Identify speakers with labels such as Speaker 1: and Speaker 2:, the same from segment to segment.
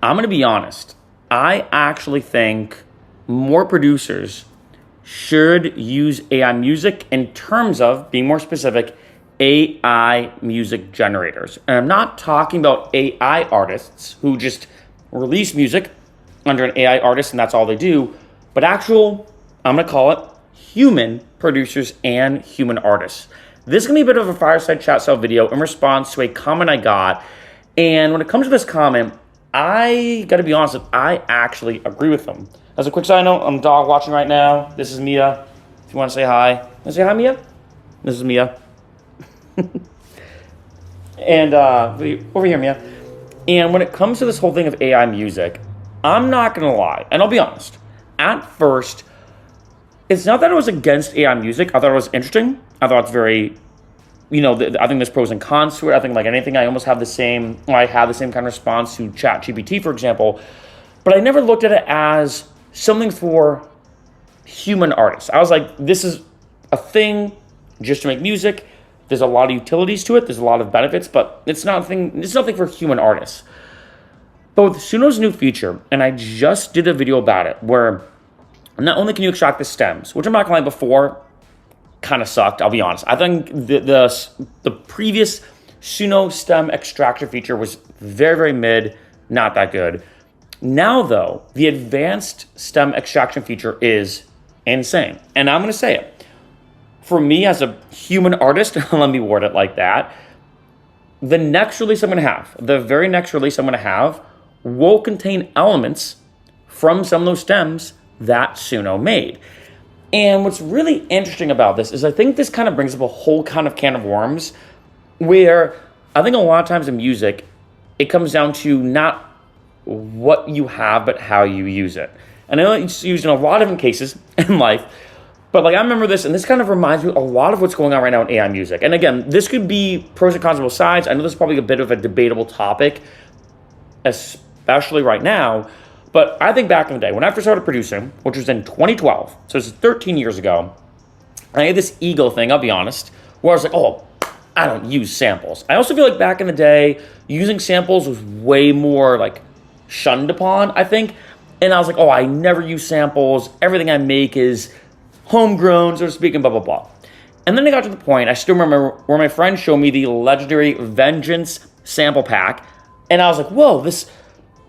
Speaker 1: I'm going to be honest. I actually think more producers should use AI music in terms of, being more specific, AI music generators. And I'm not talking about AI artists who just release music under an AI artist and that's all they do, but actual, I'm going to call it human producers and human artists. This is going to be a bit of a fireside chat style video in response to a comment I got. And when it comes to this comment, I got to be honest, I actually agree with them. As a quick side note, I'm dog watching right now. This is Mia. If you want to say hi. Want to say hi, Mia? This is Mia. And over here, Mia. And when it comes to this whole thing of AI music, I'm not going to lie. And I'll be honest. At first, it's not that I was against AI music. I thought it was interesting. I thought it's very, I think there's pros and cons to it. I think like anything, I almost have the same, I had the same kind of response to ChatGPT, for example. But I never looked at it as something for human artists. I was like, this is a thing just to make music. There's a lot of utilities to it. There's a lot of benefits, but it's nothing for human artists. But with Suno's new feature, and I just did a video about it, where not only can you extract the stems, which I'm not gonna lie, before kind of sucked, I'll be honest. I think the previous Suno stem extractor feature was very, very mid, not that good. Now, though, the advanced stem extraction feature is insane. And I'm going to say it. For me, as a human artist, let me word it like that, the next release I'm going to have, the very next release I'm going to have, will contain elements from some of those stems that Suno made. And what's really interesting about this is I think this kind of brings up a whole kind of can of worms where I think a lot of times in music, it comes down to not what you have, but how you use it. And I know it's used in a lot of different cases in life, but like I remember this, and this kind of reminds me a lot of what's going on right now in AI music. And again, this could be pros and cons on both sides. I know this is probably a bit of a debatable topic, especially right now, but I think back in the day, when I first started producing, which was in 2012, so this is 13 years ago, I had this ego thing, I'll be honest, where I was like, oh, I don't use samples. I also feel like back in the day, using samples was way more like shunned upon, I think. And I was like, oh, I never use samples. Everything I make is homegrown, so to speak, and blah, blah, blah. And then I got to the point, I still remember where my friend showed me the legendary Vengeance sample pack. And I was like, whoa, there's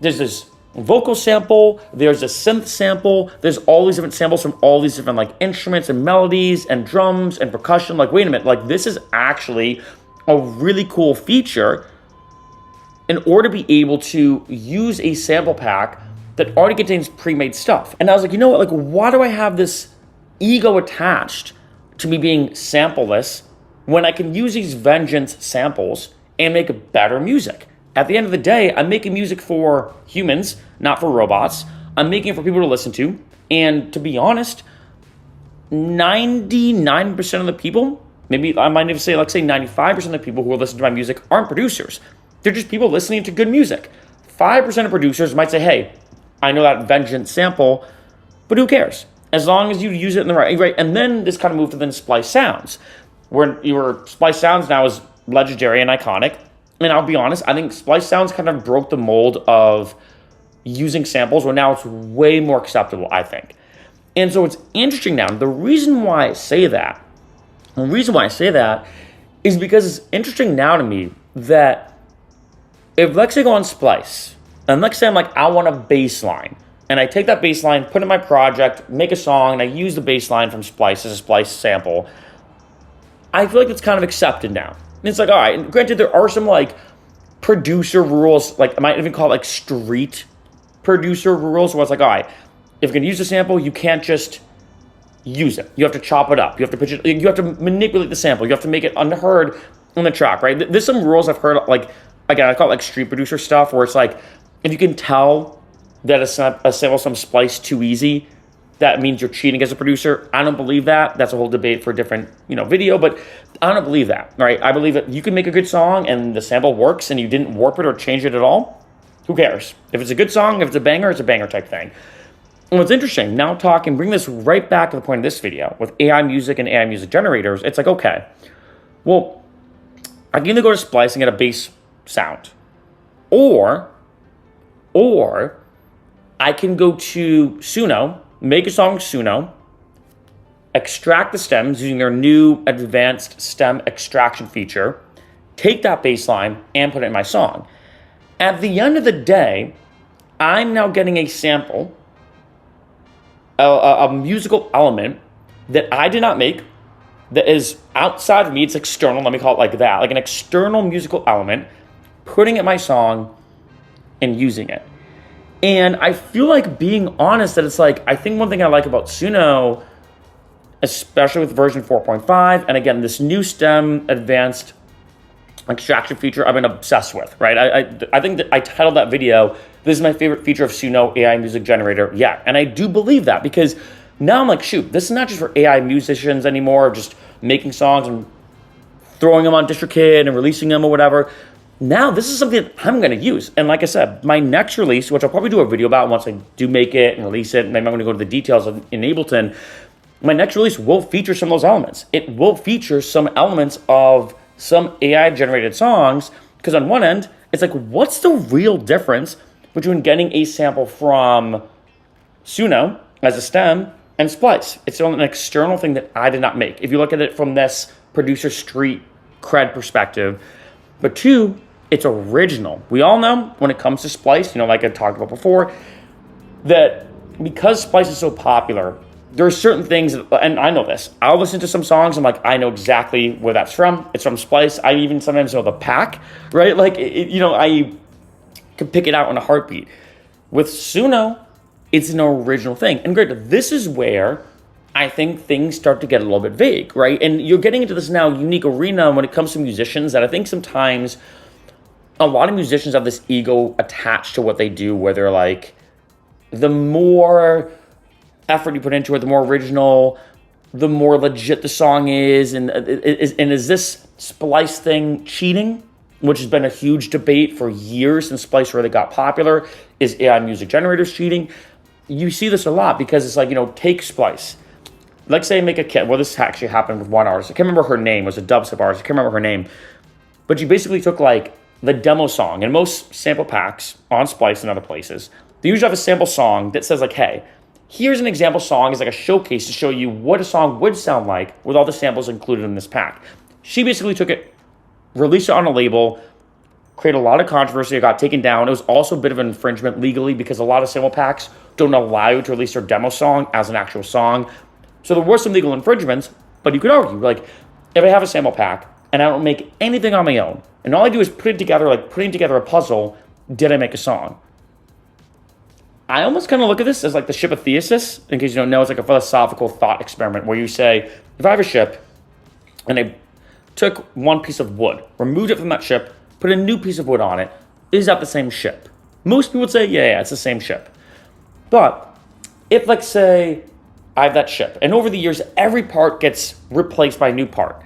Speaker 1: this vocal sample, there's a synth sample, there's all these different samples from all these different like instruments and melodies and drums and percussion. Like, wait a minute, like this is actually a really cool feature in order to be able to use a sample pack that already contains pre-made stuff. And I was like, you know what, like why do I have this ego attached to me being sampleless when I can use these Vengeance samples and make better music? At the end of the day, I'm making music for humans, not for robots. I'm making it for people to listen to. And to be honest, 99% of the people, maybe I might even say, let's say 95% of the people who are listening to my music aren't producers. They're just people listening to good music. 5% of producers might say, hey, I know that Vengeance sample, but who cares? As long as you use it in the right. And then this kind of moved to then Splice Sounds, where your Splice Sounds now is legendary and iconic. And I'll be honest, I think Splice Sounds kind of broke the mold of using samples, where now it's way more acceptable, I think. And so it's interesting now. The reason why I say that is because it's interesting now to me that if let's say I go on Splice, and let's say I'm like, I want a bass line, and I take that bass line, put it in my project, make a song, and I use the bass line from Splice as a Splice sample, I feel like it's kind of accepted now. And it's like, all right, and granted, there are some like producer rules, like I might even call it like street producer rules, where it's like, all right, if you're gonna use a sample, you can't just use it. You have to chop it up. You have to pitch it. You have to manipulate the sample. You have to make it unheard on the track, right? There's some rules I've heard, like, again, I call it like street producer stuff, where it's like, if you can tell that a sample some Splice too easy, that means you're cheating as a producer. I don't believe that. That's a whole debate for a different, video, but I don't believe that, right? I believe that you can make a good song and the sample works and you didn't warp it or change it at all. Who cares? If it's a good song, if it's a banger type thing. And what's interesting, now bring this right back to the point of this video with AI music and AI music generators. It's like, okay, well, I can either go to Splice and get a bass sound, or Or I can go to Suno, make a song with Suno, extract the stems using their new advanced stem extraction feature, take that bass line and put it in my song. At the end of the day, I'm now getting a sample, a musical element that I did not make, that is outside of me. It's external, let me call it like that, like an external musical element, putting it in my song and using it. And I feel like being honest that it's like, I think one thing I like about Suno, especially with version 4.5, and again, this new stem advanced extraction feature I've been obsessed with, right? I think that I titled that video, "This is my favorite feature of Suno AI music generator yet." And I do believe that, because now I'm like, shoot, this is not just for AI musicians anymore, just making songs and throwing them on DistroKid and releasing them or whatever. Now this is something that I'm going to use. And like I said, my next release, which I'll probably do a video about once I do make it and release it, and maybe I'm going to go to the details in Ableton, my next release will feature some of those elements. It will feature some elements of some AI generated songs, because on one end, it's like, what's the real difference between getting a sample from Suno as a stem and Splice? It's an external thing that I did not make, if you look at it from this producer street cred perspective. But two, it's original. We all know when it comes to Splice, like I talked about before, that because Splice is so popular, there are certain things, and I know this, I'll listen to some songs, I'm like, I know exactly where that's from. It's from Splice. I even sometimes know the pack, right? Like, I can pick it out in a heartbeat. With Suno, it's an original thing. And great, this is where I think things start to get a little bit vague, right? And you're getting into this now unique arena when it comes to musicians that I think sometimes a lot of musicians have this ego attached to what they do, where they're like, the more effort you put into it, the more original, the more legit the song is. And is this Splice thing cheating? Which has been a huge debate for years since Splice really got popular. Is AI music generators cheating? You see this a lot, because it's like, take Splice. Let's say make a kit. Well, this actually happened with one artist. I can't remember her name. It was a dubstep artist. I can't remember her name. But you basically took like the demo song. And most sample packs on Splice and other places, they usually have a sample song that says like, hey, here's an example song. It's like a showcase to show you what a song would sound like with all the samples included in this pack. She basically took it, released it on a label, created a lot of controversy. It got taken down. It was also a bit of an infringement legally, because a lot of sample packs don't allow you to release their demo song as an actual song. So there were some legal infringements, but you could argue, like, if I have a sample pack and I don't make anything on my own, and all I do is put it together, like putting together a puzzle, did I make a song? I almost kind of look at this as like the ship of Theseus. In case you don't know, it's like a philosophical thought experiment where you say, if I have a ship and I took one piece of wood, removed it from that ship, put a new piece of wood on it, is that the same ship? Most people would say, yeah, it's the same ship. But if, like, say, I have that ship, and over the years, every part gets replaced by a new part,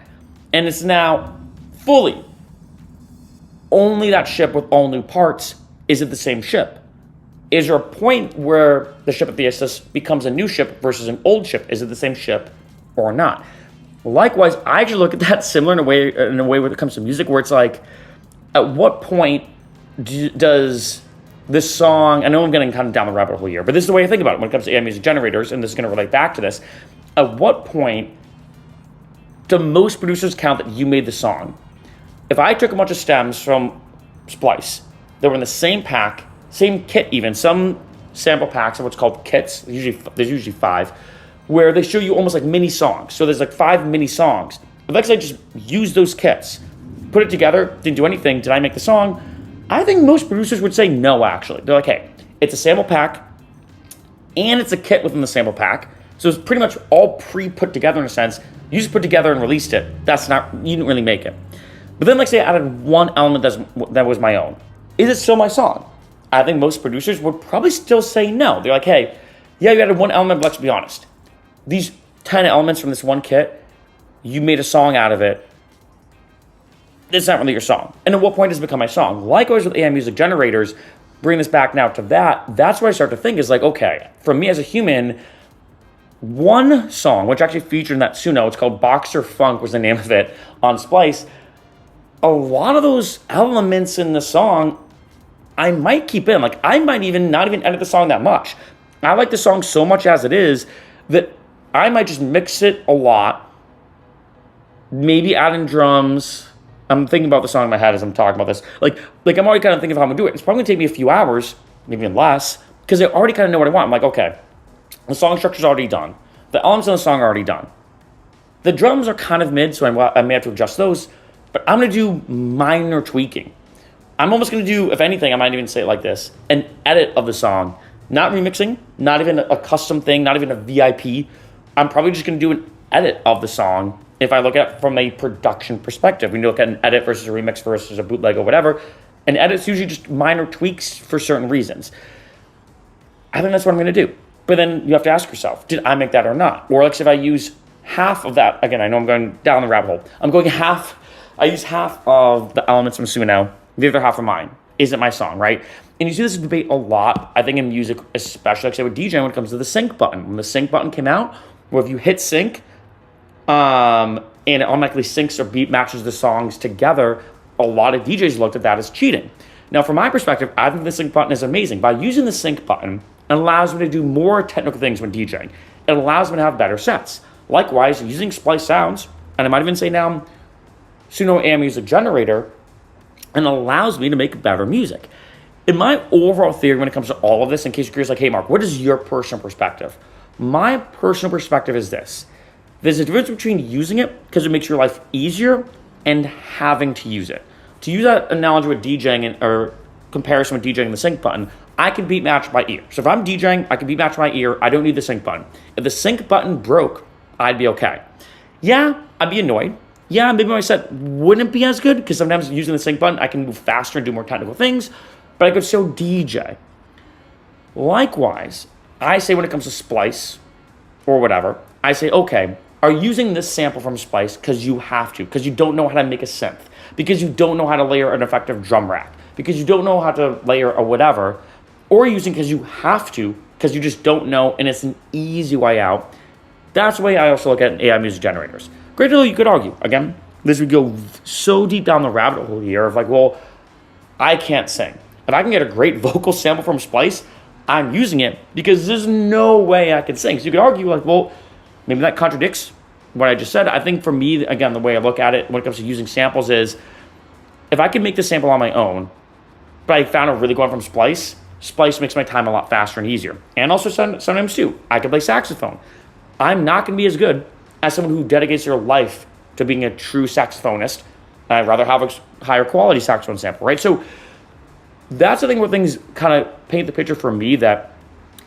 Speaker 1: and it's now fully only that ship with all new parts, is it the same ship? Is there a point where the ship of Theseus becomes a new ship versus an old ship? Is it the same ship or not? Likewise, I actually look at that similar in a way when it comes to music, where it's like, at what point does this song, I know I'm getting kind of down the rabbit hole here, but this is the way I think about it when it comes to AI music generators, and this is going to relate back to this. At what point do most producers count that you made the song? If I took a bunch of stems from Splice that were in the same pack, same kit even, some sample packs are what's called kits, there's usually 5, where they show you almost like mini songs. So there's like 5 mini songs. If let's say just use those kits, put it together, didn't do anything, did I make the song? I think most producers would say no, actually. They're like, hey, it's a sample pack, and it's a kit within the sample pack, so it's pretty much all pre-put together in a sense. You just put together and released it. You didn't really make it. But then, like, say I added one element that was my own. Is it still my song? I think most producers would probably still say no. They're like, hey, yeah, you added one element, but let's be honest. These 10 elements from this one kit, you made a song out of it. It's not really your song. And at what point does it become my song? Likewise with AI music generators, bring this back now to that's where I start to think is like, okay, for me as a human, one song, which actually featured in that Suno, it's called Boxer Funk was the name of it on Splice. A lot of those elements in the song I might keep in. Like, I might even not even edit the song that much. I like the song so much as it is that I might just mix it a lot, maybe add in drums. I'm thinking about the song in my head as I'm talking about this. Like I'm already kind of thinking of how I'm gonna do it. It's probably gonna take me a few hours, maybe even less, because I already kind of know what I want. I'm like, okay, the song structure's already done. The elements of the song are already done. The drums are kind of mid, so I may have to adjust those, but I'm gonna do minor tweaking. I'm almost gonna do, if anything, I might even say it like this, an edit of the song. Not remixing, not even a custom thing, not even a VIP. I'm probably just gonna do an edit of the song if I look at it from a production perspective. We look at an edit versus a remix versus a bootleg or whatever. An edit's usually just minor tweaks for certain reasons. I think that's what I'm gonna do. But then you have to ask yourself, did I make that or not? Or like if I use half of that, again, I know I'm going down the rabbit hole. I use half of the elements from Suno, the other half of mine. Is it my song, right? And you see this debate a lot, I think in music, especially like say with DJing when it comes to the sync button. When the sync button came out, where if you hit sync, and it automatically syncs or beat matches the songs together, a lot of DJs looked at that as cheating. Now, from my perspective, I think the sync button is amazing. By using the sync button, it allows me to do more technical things when DJing. It allows me to have better sets. Likewise, using Splice Sounds, and I might even say now Suno AM Music Generator, and allows me to make better music. In my overall theory when it comes to all of this, in case you're curious, like, hey, Mark, what is your personal perspective? My personal perspective is this. There's a difference between using it because it makes your life easier and having to use it. To use that analogy with DJing or comparison with DJing the sync button, I can beat match by ear. So if I'm DJing, I can beat match by ear. I don't need the sync button. If the sync button broke, I'd be okay. Yeah, I'd be annoyed. Yeah, maybe my set wouldn't be as good because sometimes using the sync button, I can move faster and do more technical things, but I could still DJ. Likewise, I say when it comes to Splice or whatever, I say, okay, are you using this sample from Splice because you have to, because you don't know how to make a synth, because you don't know how to layer an effective drum rack, because you don't know how to layer a whatever, or are you using because you have to, because you just don't know and it's an easy way out. That's the way I also look at AI music generators. Great deal, you could argue. Again, this would go so deep down the rabbit hole here of like, well, I can't sing. If I can get a great vocal sample from Splice, I'm using it because there's no way I can sing. So you could argue like, well, maybe that contradicts what I just said. I think for me, again, the way I look at it when it comes to using samples is if I can make the sample on my own, but I found a really good one from Splice, Splice makes my time a lot faster and easier. And also sometimes too, I can play saxophone. I'm not going to be as good as someone who dedicates their life to being a true saxophonist. I'd rather have a higher quality saxophone sample, right? So that's the thing where things kind of paint the picture for me that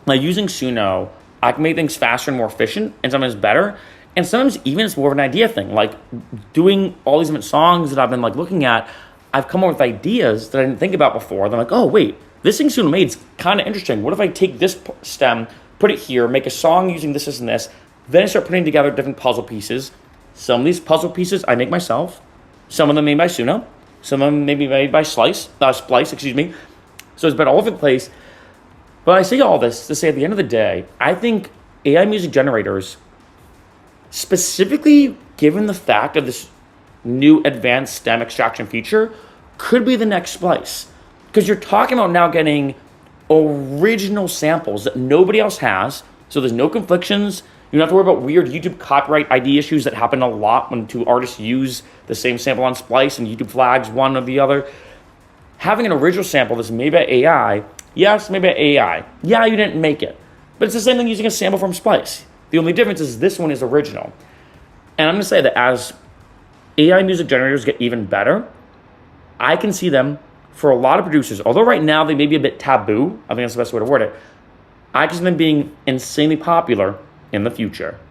Speaker 1: like using Suno, I can make things faster and more efficient and sometimes better. And sometimes even it's more of an idea thing. Like doing all these different songs that I've been like looking at, I've come up with ideas that I didn't think about before. Then I'm like, oh wait, this thing Suno made is kind of interesting. What if I take this stem, put it here, make a song using this and this, then I start putting together different puzzle pieces. Some of these puzzle pieces I make myself. Some of them made by Suno. Some of them maybe made by Splice, excuse me. So it's been all over the place. But I say all this to say at the end of the day, I think AI music generators, specifically given the fact of this new advanced stem extraction feature, could be the next Splice. Because you're talking about now getting original samples that nobody else has. So there's no conflictions. You don't have to worry about weird YouTube copyright ID issues that happen a lot when two artists use the same sample on Splice and YouTube flags one or the other. Having an original sample that's made by AI, yes, made by AI. Yeah, you didn't make it. But it's the same thing using a sample from Splice. The only difference is this one is original. And I'm going to say that as AI music generators get even better, I can see them for a lot of producers, although right now they may be a bit taboo, I think that's the best way to word it, I can see them being insanely popular in the future.